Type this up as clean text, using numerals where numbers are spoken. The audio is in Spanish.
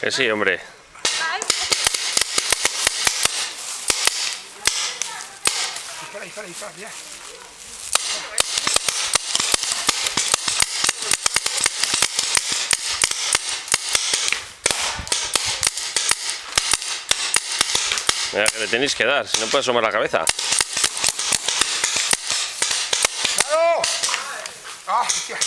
Que sí, hombre. Dispara, ya. Mira que le tenéis que dar, si no puede asomar la cabeza. ¡Claro! ¡Ah, hostia!